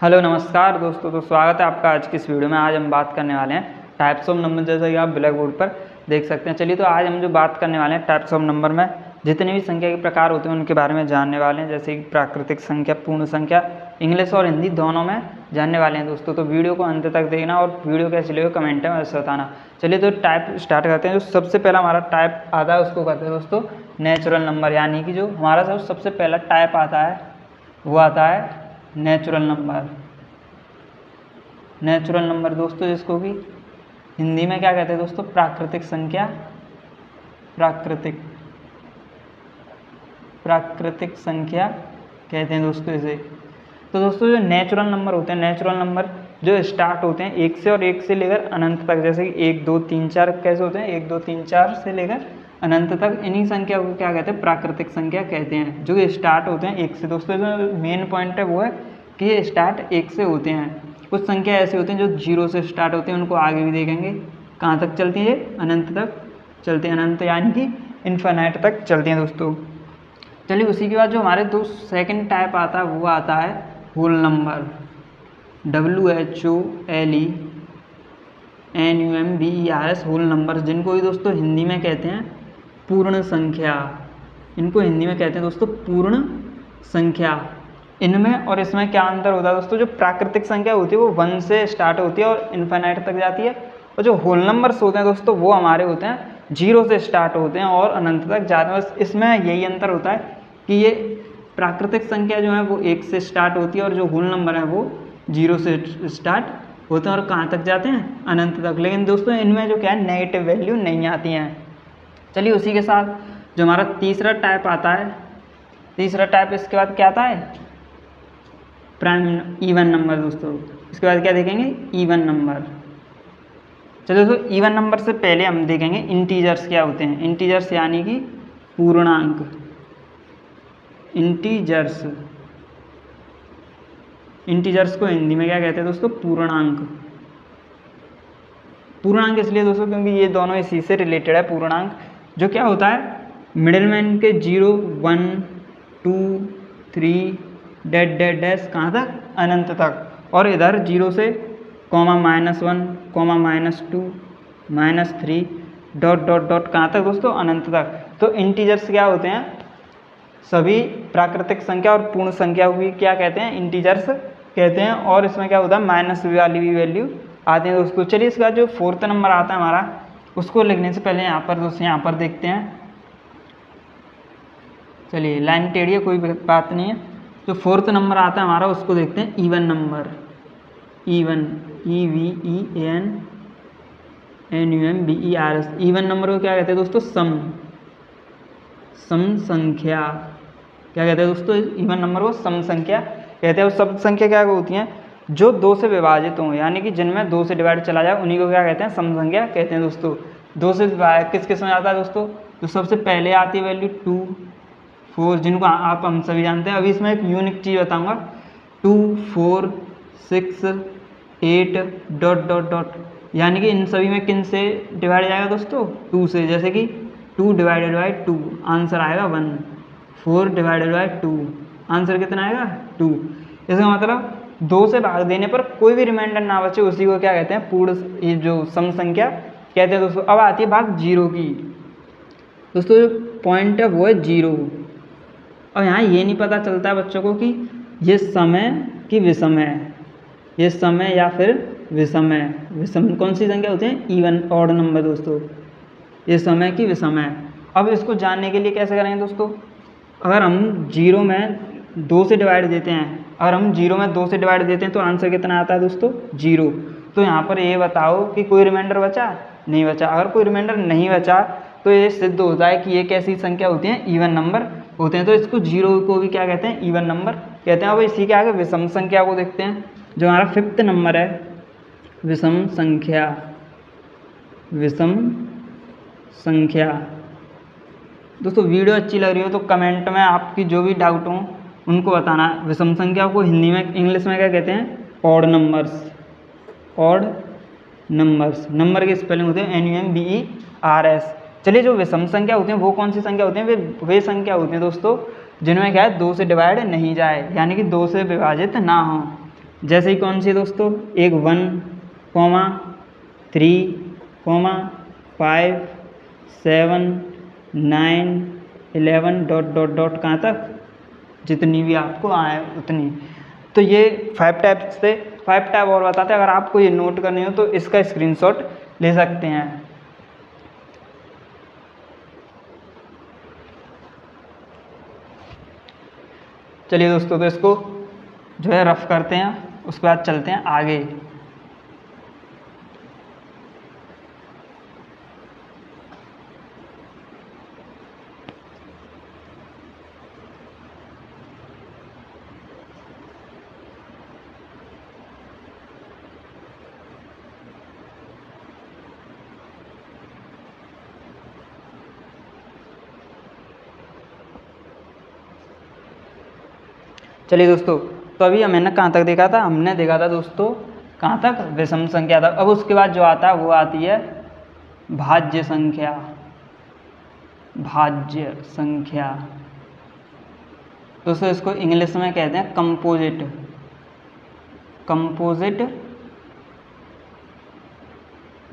Hello नमस्कार दोस्तों, तो स्वागत है आपका आज की इस वीडियो में। आज हम बात करने वाले हैं टाइप्स ऑफ नंबर, जैसा कि आप ब्लैक बोर्ड पर देख सकते हैं। चलिए, तो आज हम जो बात करने वाले हैं टाइप्स ऑफ नंबर में जितने भी संख्या के प्रकार होते हैं उनके बारे में जानने वाले हैं, जैसे कि प्राकृतिक संख्या, पूर्ण संख्या, इंग्लिश और हिंदी दोनों में जानने वाले हैं दोस्तों। तो वीडियो को अंत तक देखना और वीडियो कैसी लगे कमेंट में वैसे बताना। चलिए, तो टाइप स्टार्ट करते हैं। जो सबसे पहला हमारा टाइप आता है उसको कहते हैं दोस्तों नेचुरल नंबर, यानी कि जो हमारा सबसे पहला टाइप आता है वो आता है नेचुरल नंबर। नेचुरल नंबर दोस्तों, जिसको कि हिंदी में क्या कहते हैं दोस्तों, प्राकृतिक संख्या। प्राकृतिक संख्या कहते हैं दोस्तों इसे। तो दोस्तों जो नेचुरल नंबर होते हैं, नेचुरल नंबर जो स्टार्ट होते हैं 1 से और 1 से लेकर अनंत तक, जैसे कि 1 2 3 4 कैसे होते हैं, 1 2 3 4 से लेकर अनंत तक, इन्हीं संख्या को क्या कहते हैं, प्राकृतिक संख्या कहते हैं, जो स्टार्ट होते हैं 1 से। दोस्तों जो मेन पॉइंट है वो है कि ये स्टार्ट 1 से होते हैं। कुछ संख्या ऐसी होती हैं जो 0 से स्टार्ट होती हैं, उनको आगे भी देखेंगे। कहाँ तक चलती है, अनंत तक चलती हैं, अनंत यानी कि इन्फिनिट तक चलती हैं दोस्तों। चलिए, उसी के बाद जो हमारे सेकंड टाइप आता है वो आता है whole number, WHOLENUMBERS, whole number, जिनको ही दोस्तों हिंदी में कहते हैं पूर्ण संख्या। इनको हिंदी में कहते हैं दोस्तों पूर्ण संख्या। इनमें और इसमें क्या अंतर होता है दोस्तों, जो प्राकृतिक संख्या होती है वो 1 से स्टार्ट होती है और इन्फिनिट तक जाती है, और जो होल नंबर्स होते हैं दोस्तों वो हमारे होते हैं 0 से स्टार्ट होते हैं और अनंत तक जाते हैं। बस इसमें यही अंतर होता है कि ये प्राकृतिक संख्या जो है वो 1 से स्टार्ट होती है और जो होल नंबर है वो 0 से स्टार्ट होते हैं और कहाँ तक जाते हैं, अनंत तक। लेकिन दोस्तों इनमें जो क्या है, नेगेटिव वैल्यू नहीं आती हैं। चलिए, उसी के साथ जो हमारा तीसरा टाइप आता है, तीसरा टाइप इसके बाद क्या आता है, प्राइम इवन नंबर दोस्तों। इसके बाद क्या देखेंगे, इवन नंबर। चलो दोस्तों, इवन नंबर से पहले हम देखेंगे इंटीजर्स क्या होते हैं। इंटीजर्स यानी कि पूर्णांक। इंटीजर्स को हिंदी में क्या कहते हैं दोस्तों, पूर्णांक। पूर्णांक इसलिए दोस्तों क्योंकि ये दोनों इसी से रिलेटेड है। पूर्णांक जो क्या होता है, मिडिल मैन के 0 1 2 3 डैश कहाँ तक, अनंत तक, और इधर 0 से कॉमा -1 कॉमा -2 -3 डॉट कहाँ तक दोस्तों, अनंत तक। तो इंटीजर्स क्या होते हैं, सभी प्राकृतिक संख्या और पूर्ण संख्या भी क्या कहते हैं, इंटीजर्स कहते हैं। और इसमें क्या होता है, माइनस वाली भी वैल्यू आती है दोस्तों। चलिए, इसका जो फोर्थ नंबर आता है हमारा, उसको लिखने से पहले यहाँ पर दोस्तों यहाँ पर देखते हैं। चलिए, लाइन टेढ़ी है, कोई बात नहीं है। जो फोर्थ नंबर आता है हमारा उसको देखते हैं even number. Even, EVENNUMBERS। Even number को क्या कहते हैं दोस्तों, सम संख्या। क्या कहते हैं दोस्तों, इवन नंबर को सम संख्या कहते हैं। और सम संख्या क्या होती हैं, जो 2 से विभाजित हों, यानी कि जिनमें 2 से डिवाइड चला जाए उन्हीं को क्या कहते हैं, सम संख्या कहते हैं दोस्तों। 2 से किस किस में आता है दोस्तों, जो सबसे पहले आती है वैल्यू 2 4, जिनको हम सभी जानते हैं। अभी इसमें एक यूनिक चीज़ बताऊंगा, 2 4 6 8 डॉट, यानी कि इन सभी में किन से डिवाइड जाएगा दोस्तों, 2 से। जैसे कि 2 डिवाइडेड बाई 2 आंसर आएगा 1, 4 डिवाइडेड बाई 2 आंसर कितना आएगा 2। इसका मतलब 2 से भाग देने पर कोई भी रिमाइंडर ना बचे, उसी को क्या कहते हैं, पूर्ण, ये जो सम संख्या कहते हैं दोस्तों। अब आती है बात 0 की दोस्तों। जो पॉइंट है वो है 0। और यहाँ ये नहीं पता चलता है बच्चों को कि ये समय कि विषम है, ये समय या फिर विषम है। विषम कौन सी संख्या होती है, इवन ऑड नंबर दोस्तों, ये समय की विषम है। अब इसको जानने के लिए कैसे करेंगे दोस्तों, अगर हम 0 में 2 से डिवाइड देते हैं, अगर हम 0 में 2 से डिवाइड देते हैं तो आंसर कितना आता है दोस्तों, 0। तो यहाँ पर ये बताओ कि कोई रिमाइंडर बचा, नहीं बचा। अगर कोई रिमाइंडर नहीं बचा तो ये सिद्ध होता है कि ये कैसी संख्या होती है, इवन नंबर होते हैं। तो इसको 0 को भी क्या कहते हैं, इवन नंबर कहते हैं। अब इसी के आगे विषम संख्या को देखते हैं, जो हमारा 5th नंबर है, विषम संख्या। विषम संख्या दोस्तों, वीडियो अच्छी लग रही हो तो कमेंट में आपकी जो भी डाउट हो उनको बताना। विषम संख्या को हिंदी में, इंग्लिश में क्या कहते हैं, odd numbers. Odd numbers, number की स्पेलिंग होते हैं NUMBERS। चलिए, जो विषम संख्या होती हैं वो कौन सी संख्या होती हैं, वे संख्या होती हैं दोस्तों जिनमें क्या है, 2 से डिवाइड नहीं जाए, यानी कि 2 से विभाजित ना हो। जैसे ही कौन सी दोस्तों, एक 1, 3, 5, 7, 9, 11 डॉट डॉट डॉट कहाँ तक, जितनी भी आपको आए उतनी। तो ये 5 टाइप्स थे। 5 टाइप और बताते हैं, अगर आपको ये नोट करनी हो तो इसका स्क्रीनशॉट ले सकते हैं। चलिए दोस्तों, तो इसको जो है रफ करते हैं, उसके बाद चलते हैं आगे। चलिए दोस्तों, तो अभी हमने कहाँ तक देखा था, हमने देखा था दोस्तों कहाँ तक, विषम संख्या तक। अब उसके बाद जो आता है वो आती है भाज्य संख्या। भाज्य संख्या दोस्तों इसको इंग्लिश में कहते हैं composite. Composite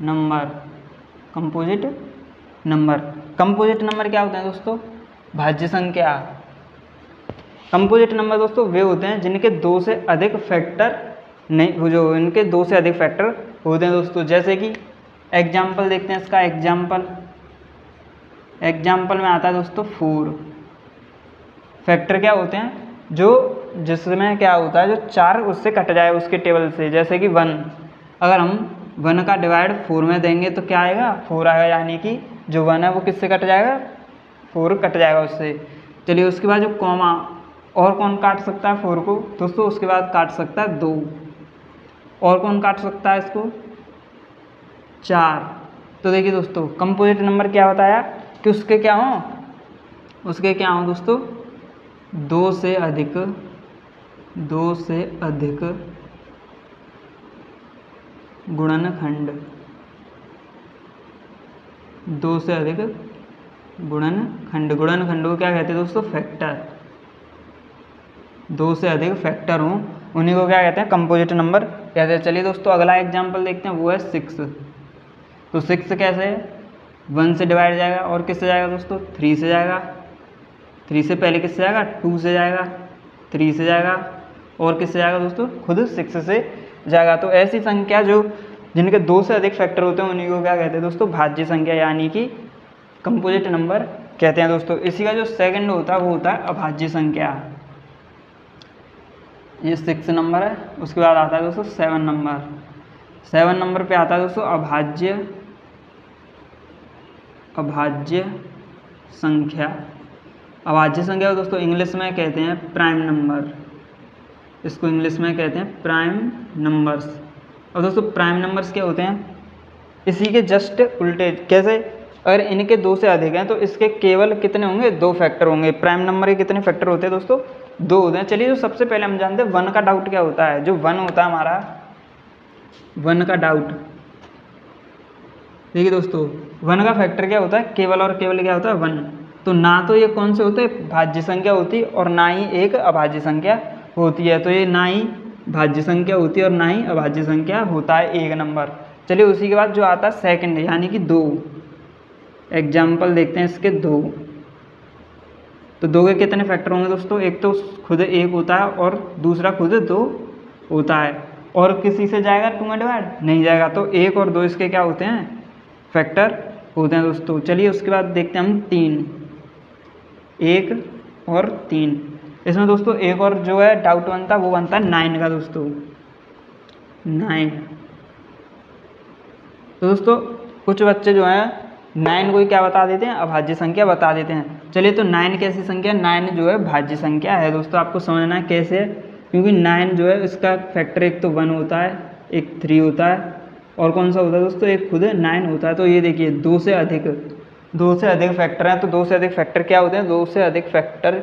number. Composite number. Composite number क्या होते हैं दोस्तों, भाज्य संख्या। कंपोजिट नंबर दोस्तों वे होते हैं जिनके 2 से अधिक फैक्टर नहीं, जो इनके 2 से अधिक फैक्टर होते हैं दोस्तों। जैसे कि एग्जाम्पल देखते हैं इसका। एग्जाम्पल में आता है दोस्तों 4। फैक्टर क्या होते हैं, जो जिसमें क्या होता है, जो 4 उससे कट जाए उसके टेबल से। जैसे कि 1, अगर हम 1 का डिवाइड 4 में देंगे तो क्या आएगा, 4 आएगा, यानी कि जो 1 है वो किससे कट जाएगा, 4 कट जाएगा उससे। चलिए उसके बाद जो कॉमा, और कौन काट सकता है 4 को दोस्तों, उसके बाद काट सकता है 2। और कौन काट सकता है इसको, 4। तो देखिए दोस्तों, कंपोजिट नंबर क्या बताया कि उसके क्या हो दोस्तों, 2 से अधिक गुणनखंड। 2 से अधिक गुणनखंड। गुणनखंड को क्या कहते हैं दोस्तों, फैक्टर। 2 से अधिक फैक्टर हों उन्हीं को क्या कहते हैं, कंपोजिट नंबर कहते हैं। चलिए दोस्तों अगला एग्जाम्पल देखते हैं, वो है 6। तो 6 कैसे है, 1 से डिवाइड जाएगा, और किससे जाएगा दोस्तों, 3 से जाएगा। 3 से पहले किससे जाएगा, 2 से जाएगा, 3 से जाएगा, और किससे जाएगा दोस्तों, खुद 6 से जाएगा। तो ऐसी संख्या जो जिनके 2 से अधिक फैक्टर होते हैं उन्हीं को क्या कहते हैं दोस्तों, भाज्य संख्या, यानी कि कंपोजिट नंबर कहते हैं दोस्तों। इसी का जो सेकंड होता है वो होता है अभाज्य संख्या। ये 6 नंबर है। उसके बाद आता है दोस्तों 7 नंबर। 7 नंबर पे आता है दोस्तों अभाज्य संख्या। अभाज्य संख्या दोस्तों इंग्लिश में कहते हैं प्राइम नंबर। इसको इंग्लिश में कहते हैं प्राइम नंबर्स। और दोस्तों प्राइम नंबर्स क्या होते हैं, इसी के जस्ट उल्टे। कैसे, अगर इनके 2 से अधिक हैं तो इसके केवल कितने होंगे, 2 फैक्टर होंगे। प्राइम नंबर के कितने फैक्टर होते हैं दोस्तों, 2 होते हैं। चलिए जो सबसे पहले हम जानते हैं 1 का डाउट क्या होता है। जो 1 होता है हमारा, 1 का डाउट, देखिए दोस्तों 1 का फैक्टर क्या होता है, केवल और केवल क्या होता है, 1। तो ना तो ये कौन से होते हैं, भाज्य संख्या होती है, और ना ही एक अभाज्य संख्या होती है। तो ये ना ही भाज्य संख्या होती है और ना ही अभाज्य संख्या होता है 1 नंबर। चलिए उसी के बाद जो आता है सेकंड, यानी कि 2। एग्जाम्पल देखते हैं इसके 2। तो 2 के कितने फैक्टर होंगे दोस्तों, एक तो खुद 1 होता है और दूसरा खुद 2 होता है। और किसी से जाएगा 2 में डिवाइड, नहीं जाएगा। तो 1 और 2 इसके क्या होते हैं, फैक्टर होते हैं दोस्तों। चलिए उसके बाद देखते हैं हम 3। 1 और 3, इसमें दोस्तों एक और जो है डाउट बनता है वो बनता है 9 का दोस्तों, 9। तो दोस्तों कुछ बच्चे जो हैं 9 को ही क्या बता देते हैं, अभाज्य संख्या बता देते हैं। चलिए तो 9 कैसी संख्या, 9 जो है भाज्य संख्या है दोस्तों। आपको समझना है कैसे है, क्योंकि 9 जो है इसका फैक्टर एक तो 1 होता है, एक 3 होता है, और कौन सा होता है दोस्तों, एक खुद 9 होता है। तो ये देखिए 2 से अधिक फैक्टर हैं। तो 2 से अधिक फैक्टर क्या होते हैं, 2 से अधिक फैक्टर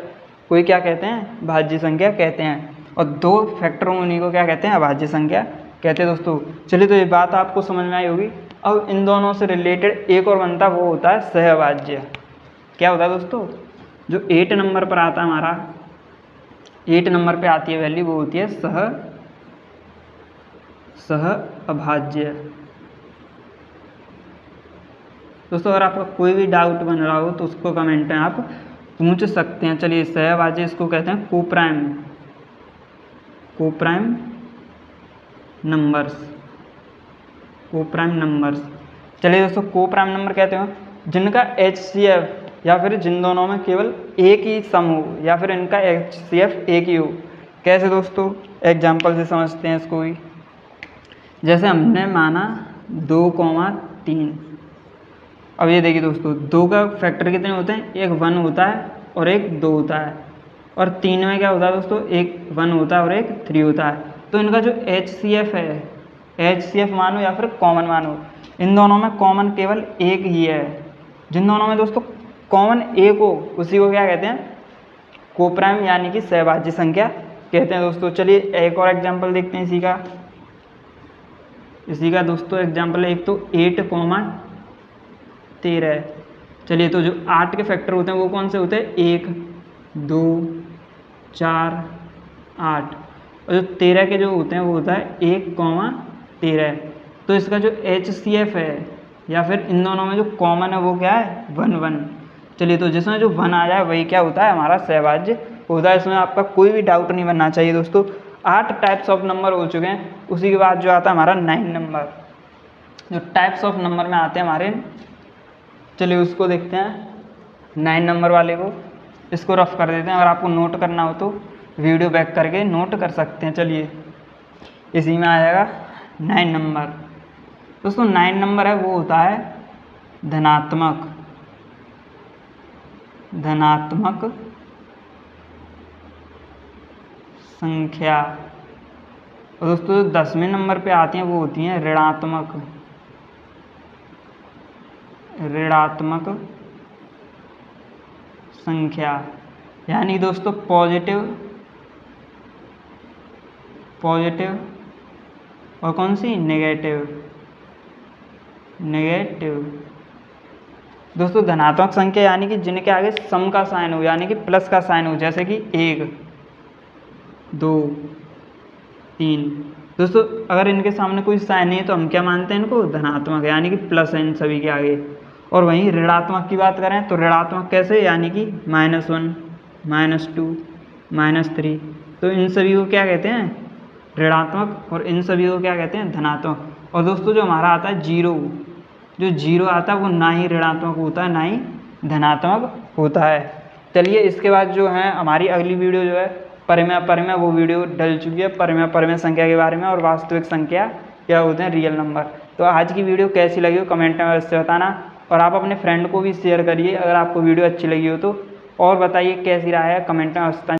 कोई क्या कहते हैं, भाज्य संख्या कहते हैं। और 2 फैक्टर उन्हीं को क्या कहते हैं, अभाज्य संख्या कहते हैं दोस्तों। चलिए तो ये बात आपको समझ में आई होगी। अब इन दोनों से रिलेटेड एक और बनता है, वो होता है सहअभाज्य। क्या होता है दोस्तों, जो 8 नंबर पर आता है हमारा, 8 नंबर पे आती है वैल्यू, वो होती है सह अभाज्य। दोस्तों अगर आपका कोई भी डाउट बन रहा हो तो उसको कमेंट में आप पूछ सकते हैं। चलिए सहअभाज्य इसको कहते हैं कोप्राइम नंबर्स। चलिए दोस्तों कोप्राइम नंबर कहते हैं जिनका HCF या फिर जिन दोनों में केवल एक ही सम हो या फिर इनका HCF एक ही हो। कैसे दोस्तों, एग्जाम्पल से समझते हैं इसको भी। जैसे हमने माना 2,3। अब ये देखिए दोस्तों 2 का फैक्टर कितने होते हैं, एक 1 होता है और एक 2 होता है। और 3 में क्या होता है दोस्तों, एक 1 होता है और एक 3 होता है। तो इनका जो HCF है, HCF मानो या फिर कॉमन मानो, इन दोनों में कॉमन केवल एक ही है। जिन दोनों में दोस्तों कॉमन एक हो उसी को क्या कहते हैं, कोप्राइम यानी कि सहभाज्य संख्या कहते हैं दोस्तों। चलिए एक और एग्जाम्पल देखते हैं इसी का दोस्तों एग्जाम्पल है। एक तो 8,13। चलिए तो जो 8 के फैक्टर होते हैं वो कौन से होते हैं, 1, 2, 4, 8। और जो 13 के जो होते हैं वो होता है 1,13। तो इसका जो HCF है या फिर इन दोनों में जो कॉमन है वो क्या है, 1, 1। चलिए तो जिसमें जो 1 आ जाए वही क्या होता है, हमारा सहभाज्य होता है। इसमें आपका कोई भी डाउट नहीं बनना चाहिए दोस्तों। 8 टाइप्स ऑफ नंबर हो चुके हैं। उसी के बाद जो आता है हमारा 9 नंबर, जो टाइप्स ऑफ नंबर में आते हैं हमारे। चलिए उसको देखते हैं 9 नंबर वाले को। इसको रफ कर देते हैं, अगर आपको नोट करना हो तो वीडियो बैक करके नोट कर सकते हैं। चलिए इसी में आ जाएगा 9 नंबर। दोस्तों 9 नंबर है वो होता है धनात्मक संख्या। और दोस्तों 10वें नंबर पे आती हैं वो होती हैं ऋणात्मक संख्या, यानी दोस्तों पॉजिटिव और कौन सी, नेगेटिव। दोस्तों धनात्मक संख्या यानी कि जिनके आगे सम का साइन हो यानी कि प्लस का साइन हो, जैसे कि 1, 2, 3। दोस्तों अगर इनके सामने कोई साइन नहीं है तो हम क्या मानते हैं, इनको धनात्मक यानी कि प्लस है इन सभी के आगे। और वहीं ऋणात्मक की बात करें तो ऋणात्मक कैसे, यानी कि -1, -2, -3। तो इन सभी को क्या कहते हैं, ऋणात्मक, और इन सभी को क्या कहते हैं, धनात्मक। और दोस्तों जो हमारा आता है 0, जो 0 आता है वो ना ही ऋणात्मक होता है ना ही धनात्मक होता है। चलिए इसके बाद जो है हमारी अगली वीडियो जो है परिमेय वो वीडियो डल चुकी है परिमेय संख्या के बारे में और वास्तविक संख्या क्या होते हैं, रियल नंबर। तो आज की वीडियो कैसी लगी हो कमेंट में अवश्य बताना, और आप अपने फ्रेंड को भी शेयर करिए अगर आपको वीडियो अच्छी लगी हो तो, और बताइए कैसी रहा है कमेंट में अवश्य।